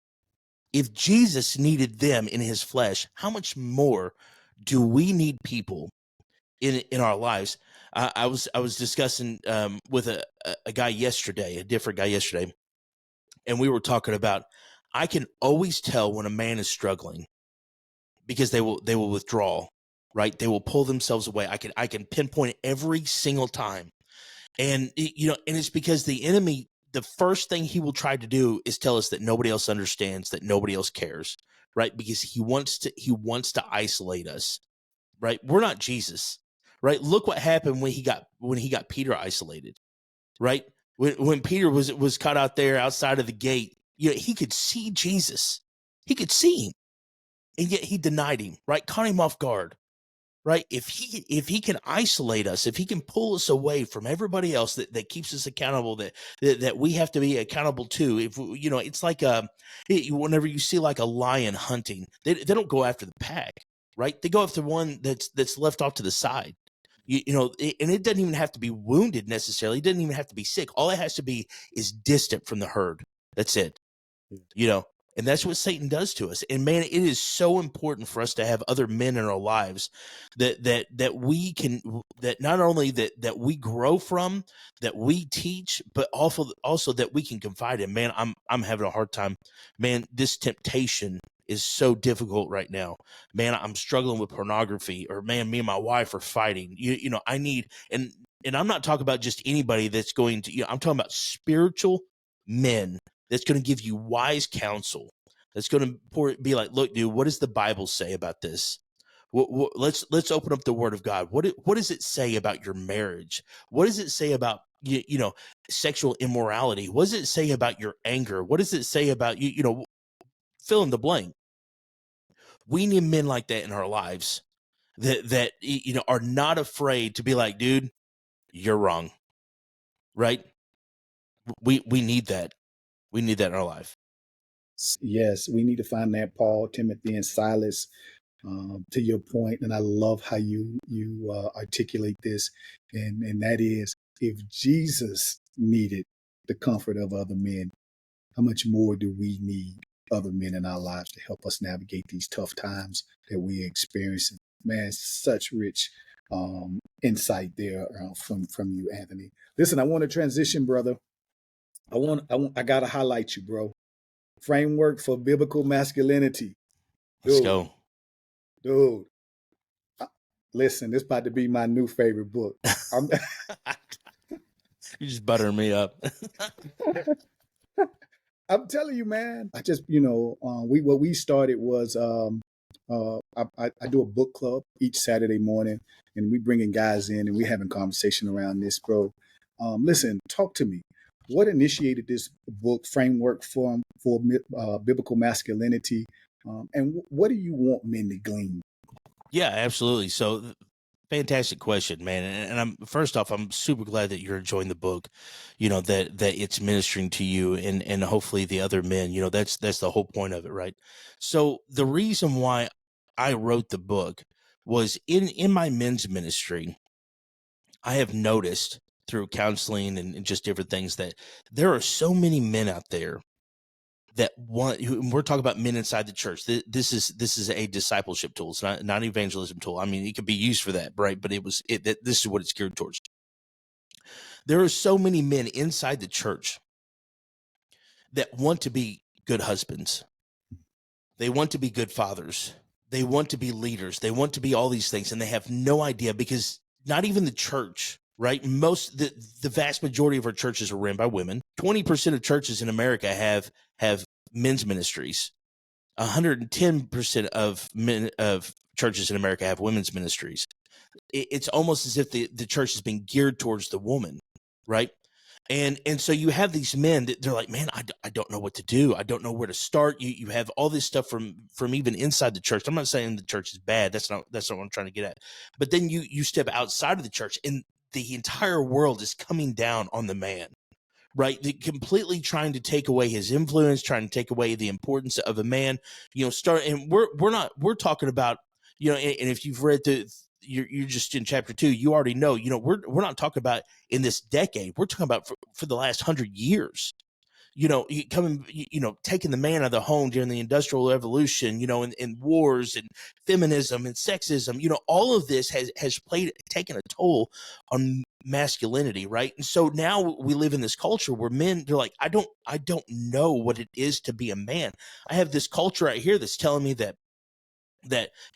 needed them in his flesh, how much more do we need people in our lives? I was discussing with a guy yesterday, a different guy yesterday, and we were talking about, I can always tell when a man is struggling because they will withdraw, right? They will pull themselves away. I can pinpoint it every single time, and and it's because the enemy, the first thing he will try to do is tell us that nobody else understands, that nobody else cares, right? Because he wants to isolate us, right? We're not Jesus, right? Look what happened when he got Peter isolated, right? When Peter was caught out there outside of the gate, he could see Jesus, he could see him, and yet he denied him, right? Caught him off guard. Right. If he can isolate us, if he can pull us away from everybody else that keeps us accountable, that we have to be accountable to, if it's like whenever you see like a lion hunting, they don't go after the pack, right? They go after one that's left off to the side, and it doesn't even have to be wounded necessarily. It doesn't even have to be sick. All it has to be is distant from the herd. That's it. And that's what Satan does to us. And man, it is so important for us to have other men in our lives that we can, that not only that we grow from, that we teach, but also that we can confide in. Man, I'm having a hard time. Man, this temptation is so difficult right now. Man, I'm struggling with pornography, or man, me and my wife are fighting. I need, and I'm not talking about just anybody that's going to, I'm talking about spiritual men that's going to give you wise counsel. That's going to be like, look, dude, what does the Bible say about this? Let's open up the Word of God. What does it say about your marriage? What does it say about sexual immorality? What does it say about your anger? What does it say about fill in the blank? We need men like that in our lives that are not afraid to be like, dude, you're wrong, right? We need that. We need that in our life. Yes, we need to find that Paul, Timothy, and Silas. To your point, and I love how you articulate this, and that is, if Jesus needed the comfort of other men, how much more do we need other men in our lives to help us navigate these tough times that we're experiencing? Man, such rich insight there from you, Anthony. Listen, I want to transition, brother. I gotta highlight you, bro. Framework for Biblical Masculinity. Let's go. Dude, listen, this about to be my new favorite book. You just buttering me up. I'm telling you, man. I just, what we started was I do a book club each Saturday morning, and we bringing guys in and we having conversation around this, bro. Listen, talk to me. What initiated this book, Framework for Biblical Masculinity, and what do you want men to glean? Yeah, absolutely. So, fantastic question, man. And I'm super glad that you're enjoying the book, that it's ministering to you and hopefully the other men. That's the whole point of it, right? So the reason why I wrote the book was in my men's ministry, I have noticed through counseling and just different things that there are so many men out there that we're talking about men inside the church. This is a discipleship tool. It's not an evangelism tool. I mean, it could be used for that, right? But this is what it's geared towards. There are so many men inside the church that want to be good husbands. They want to be good fathers. They want to be leaders. They want to be all these things, and they have no idea, because not even the church, right? The vast majority of our churches are ran by women. 20% of churches in America have men's ministries. 110% of churches in America have women's ministries. It's almost as if the church has been geared towards the woman, right? And so you have these men that they're like, man, I don't know what to do. I don't know where to start. You have all this stuff from even inside the church. I'm not saying the church is bad. That's not what I'm trying to get at. But then you step outside of the church, and the entire world is coming down on the man, right? Completely trying to take away his influence, trying to take away the importance of a man. And we're talking about, and if you've read you're just in chapter 2, you already know, we're not talking about in this decade. We're talking about for the last 100 years, taking the man out of the home during the Industrial Revolution, and wars and feminism and sexism, all of this has taken a toll on masculinity, right? And so now we live in this culture where men, they're like, I don't know what it is to be a man. I have this culture right here that's telling me that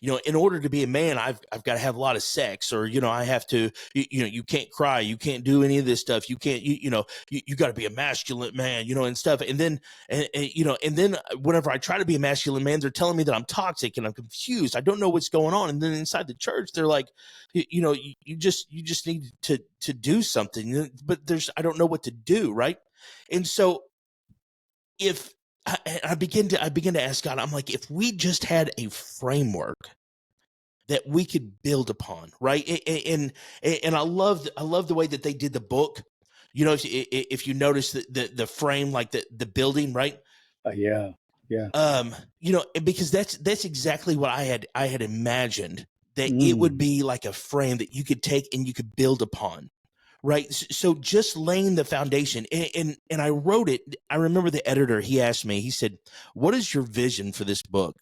in order to be a man, I've got to have a lot of sex, or I have to, you can't cry, you can't do any of this stuff, you can't, you got to be a masculine man, and stuff. And then and then whenever I try to be a masculine man, they're telling me that I'm toxic and I'm confused, I don't know what's going on. And then inside the church, they're like, you just need to do something, but I don't know what to do, right? And so if I begin to ask God, I'm like, if we just had a framework that we could build upon, right? And I love the way that they did the book. If you notice the frame, like the building, right? Yeah. Because that's exactly what I had imagined, that it would be like a frame that you could take and you could build upon. Right. So just laying the foundation, and I wrote it. I remember the editor, he asked me, he said, what is your vision for this book?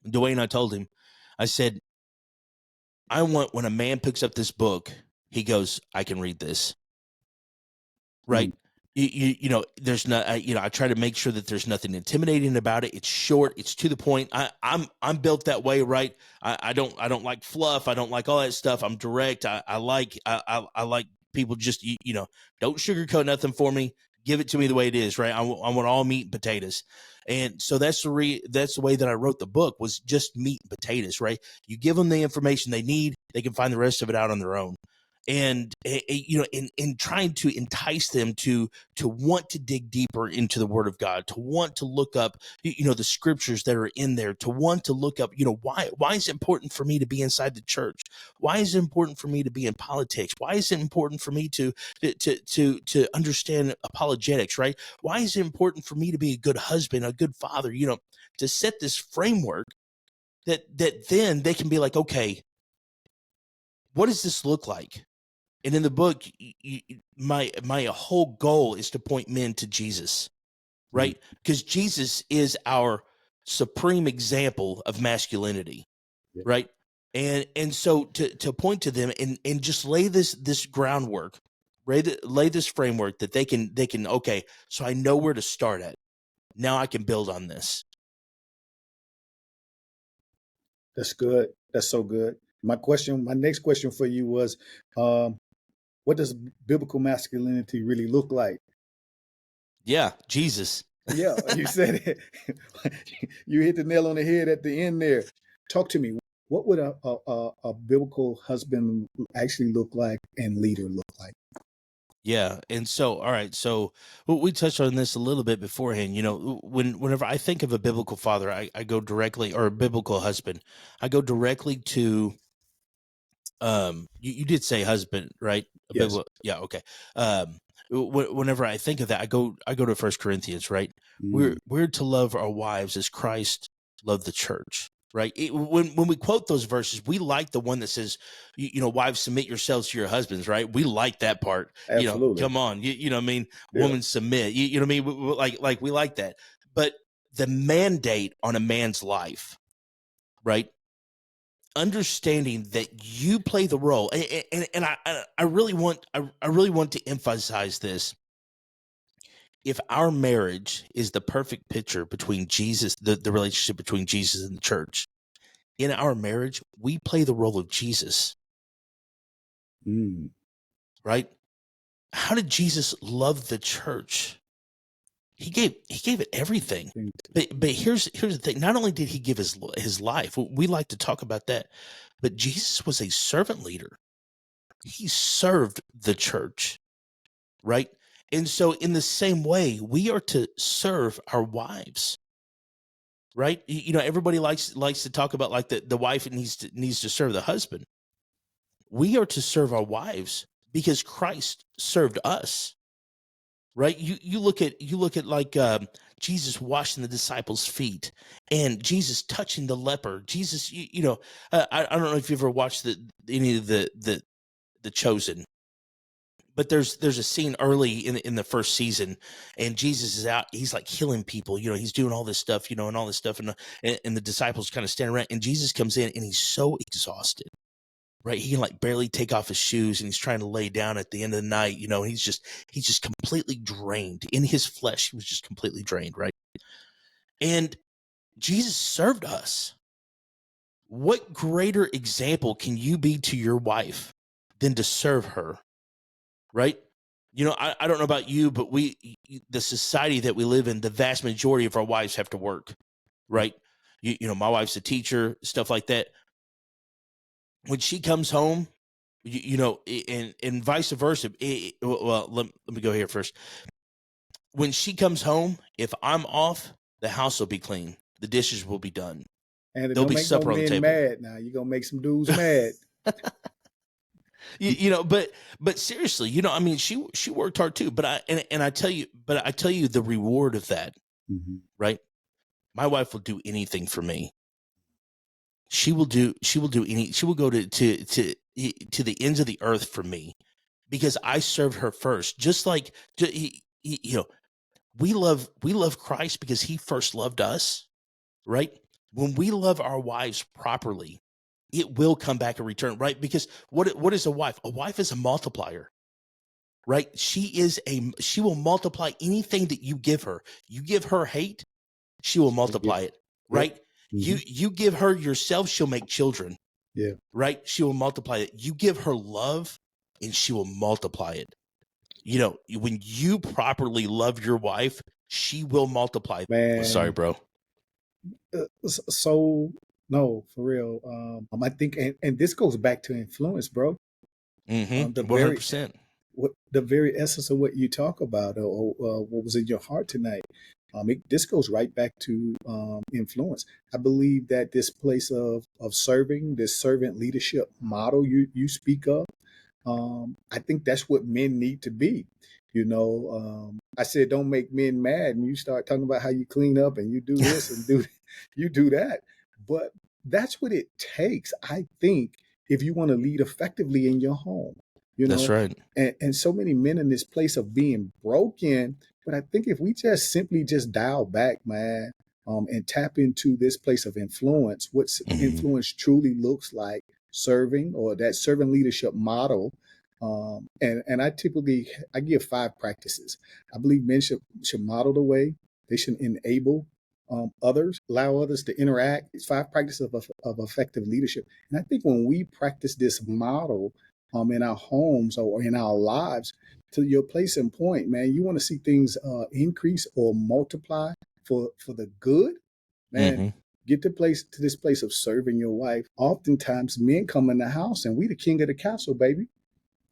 Dwayne, I told him, I said, I want, when a man picks up this book, he goes, I can read this. Right. There's not, I try to make sure that there's nothing intimidating about it. It's short. It's to the point. I'm built that way. Right. I don't like fluff. I don't like all that stuff. I'm direct. I like people just, don't sugarcoat nothing for me. Give it to me the way it is. Right. I want all meat and potatoes. And so that's the way that I wrote the book, was just meat and potatoes. Right. You give them the information they need. They can find the rest of it out on their own. And in trying to entice them to want to dig deeper into the Word of God, to want to look up the scriptures that are in there, to want to look up why is it important for me to be inside the church? Why is it important for me to be in politics? Why is it important for me to understand apologetics? Right? Why is it important for me to be a good husband, a good father? To set this framework that then they can be like, okay, what does this look like? And in the book, my whole goal is to point men to Jesus, right? Because Jesus is our supreme example of masculinity, right? And so to point to them and just lay this groundwork, lay this framework that they can, okay, so I know where to start at. Now I can build on this. That's good. That's so good. My next question for you was, what does biblical masculinity really look like? Yeah, Jesus. Yeah, you said it. You hit the nail on the head at the end there. Talk to me. What would a biblical husband actually look like and leader look like? Yeah. And so, all right. So we touched on this a little bit beforehand. Whenever I think of a biblical father, I go directly, or a biblical husband, I go directly to, you did say husband, right? Yes. Yeah. Okay. Whenever I think of that, I go to 1 Corinthians, right? We're to love our wives as Christ loved the church, right? When we quote those verses, we like the one that says, wives, submit yourselves to your husbands, right? We like that part. Absolutely. Come on, what I mean? Yeah. Women submit, you know what I mean? Like we like that. But the mandate on a man's life, right? Understanding that you play the role, and I really want to emphasize this. If our marriage is the perfect picture between Jesus, the relationship between Jesus and the church, in our marriage, we play the role of Jesus. Right? How did Jesus love the church? He gave it everything. But here's the thing. Not only did he give his life, we like to talk about that, but Jesus was a servant leader. He served the church, right? And so in the same way, we are to serve our wives, right? You know, everybody likes to talk about like the wife needs to serve the husband. We are to serve our wives because Christ served us. Right. You look at like Jesus washing the disciples' feet and Jesus touching the leper. Jesus, I don't know if you ever watched any of the Chosen, but there's a scene early in the first season, and Jesus is out. He's like healing people. You know, he's doing all this stuff. You know, and all this stuff, and the disciples kind of stand around, and Jesus comes in, and he's so exhausted. Right, he can like barely take off his shoes, and he's trying to lay down at the end of the night. You know, he's just completely drained in his flesh. He was just completely drained, right? And Jesus served us. What greater example can you be to your wife than to serve her? Right? You know, I don't know about you, but the society that we live in, the vast majority of our wives have to work. Right? You know, my wife's a teacher, stuff like that. When she comes home, you know, and vice versa. Well, let me go here first. When she comes home, if I'm off, the house will be clean. The dishes will be done. And There'll don't be make no supper on the men table. mad now. You're going to make some dudes mad. You know, but seriously, you know, I mean, she worked hard too. But I tell you the reward of that, right? My wife will do anything for me. She will go to the ends of the earth for me because I served her first. Just like, you know, we love Christ because he first loved us, right? When we love our wives properly, it will come back in return, right? Because what is a wife? A wife is a multiplier, right? She will multiply anything that you give her. You give her hate, she will multiply it, right? You give her yourself, she'll make children. Yeah. Right? She will multiply it. You give her love and she will multiply it. You know, when you properly love your wife, she will multiply. Man. Sorry, bro. So no, for real. I think, and this goes back to influence, bro. 100%. The very essence of what you talk about, or what was in your heart tonight. This goes right back to influence. I believe that this place of serving, this servant leadership model you speak of, I think that's what men need to be. You know, I said don't make men mad, and you start talking about how you clean up and you do this and you do that. But that's what it takes, I think, if you want to lead effectively in your home. You know, that's right. And so many men in this place of being broken. But I think if we simply dial back, man, and tap into this place of influence, what influence truly looks like, serving, or that servant leadership model. And I give 5 practices. I believe men should model the way. They should enable others, allow others to interact. It's 5 practices of effective leadership. And I think when we practice this model in our homes or in our lives, to your place and point, man, you want to see things increase or multiply for the good, man. Get to this place of serving your wife. Oftentimes, men come in the house and we the king of the castle, baby.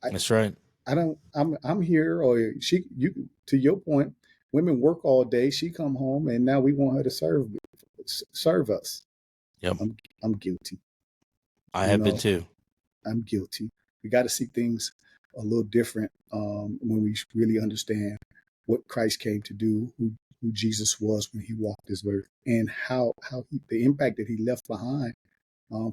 That's right. I'm here, or you. To your point, women work all day. She come home, and now we want her to serve us. Yep. I'm guilty. I have been too. I'm guilty. We got to see things a little different when we really understand what Christ came to do, who Jesus was when he walked this earth, and how the impact that he left behind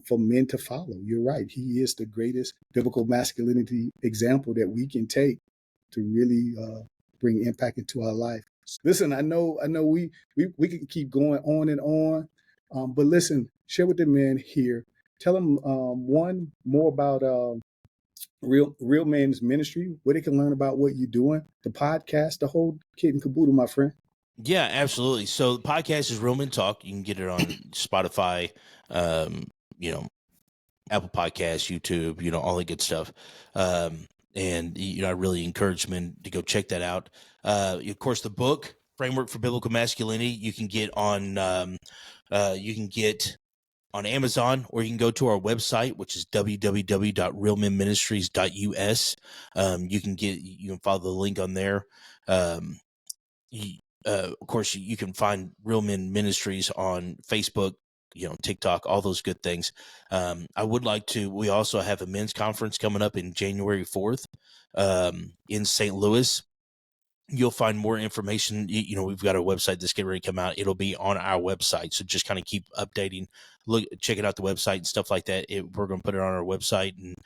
for men to follow. You're right. He is the greatest biblical masculinity example that we can take to really bring impact into our life. Listen, I know we can keep going on and on, but listen, share with the men here. Tell them one more about Real Men's Ministry, where they can learn about what you're doing, the podcast, the whole kit and caboodle, my friend. Yeah, absolutely. So the podcast is Real Men Talk. You can get it on Spotify, you know, Apple Podcasts, YouTube, you know, all the good stuff. And, you know, I really encourage men to go check that out. Of course, the book, Framework for Biblical Masculinity. You can get on Amazon, or you can go to our website, which is www.realmenministries.us. You can follow the link on there. Of course, you can find Real Men Ministries on Facebook, TikTok, all those good things. We also have a men's conference coming up in January 4th in St. Louis. You'll find more information. We've got a website that's getting ready to come out. It'll be on our website. So just kind of keep updating, checking out the website and stuff like that. We're going to put it on our website and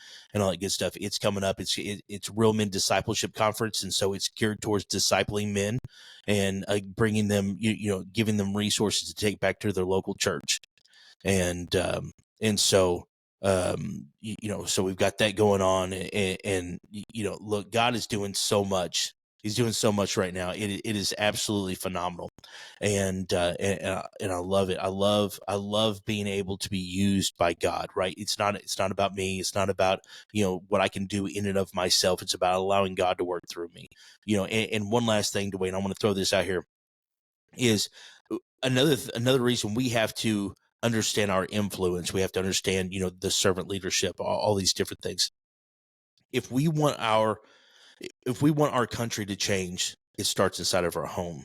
all that good stuff. It's coming up. It's Real Men Discipleship Conference. And so it's geared towards discipling men and bringing them, giving them resources to take back to their local church. So we've got that going on, and look, God is doing so much. He's doing so much right now. It is absolutely phenomenal, and I love it. I love being able to be used by God. Right? It's not about me. It's not about what I can do in and of myself. It's about allowing God to work through me. And one last thing, Dwayne, I'm going to throw this out here, is another reason we have to understand our influence. We have to understand the servant leadership, all these different things. If we want our country to change, it starts inside of our home,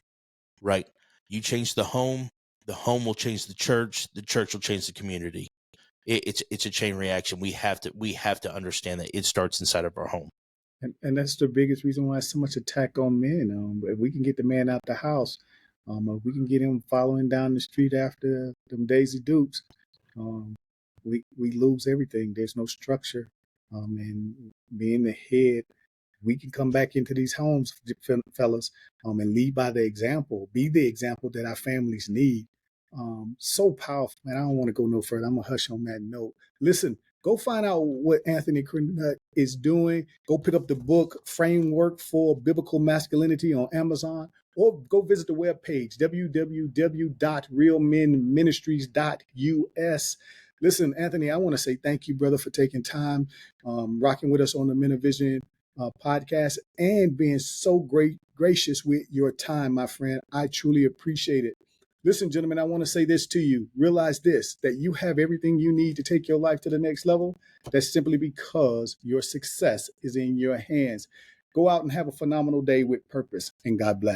right? You change the home will change the church will change the community. It's a chain reaction. We have to understand that it starts inside of our home. And that's the biggest reason why so much attack on men. If we can get the man out the house, if we can get him following down the street after them Daisy Dukes, we lose everything. There's no structure. And being the head, we can come back into these homes, fellas, and lead by the example, be the example that our families need. So powerful, man. I don't want to go no further. I'm going to hush on that note. Listen, go find out what Anthony Curnutt is doing. Go pick up the book, Framework for Biblical Masculinity, on Amazon, or go visit the webpage, www.realmenministries.us. Listen, Anthony, I want to say thank you, brother, for taking time, rocking with us on the Men of Vision podcast, and being so gracious with your time, my friend. I truly appreciate it. Listen, gentlemen, I want to say this to you. Realize this, that you have everything you need to take your life to the next level. That's simply because your success is in your hands. Go out and have a phenomenal day with purpose, and God bless.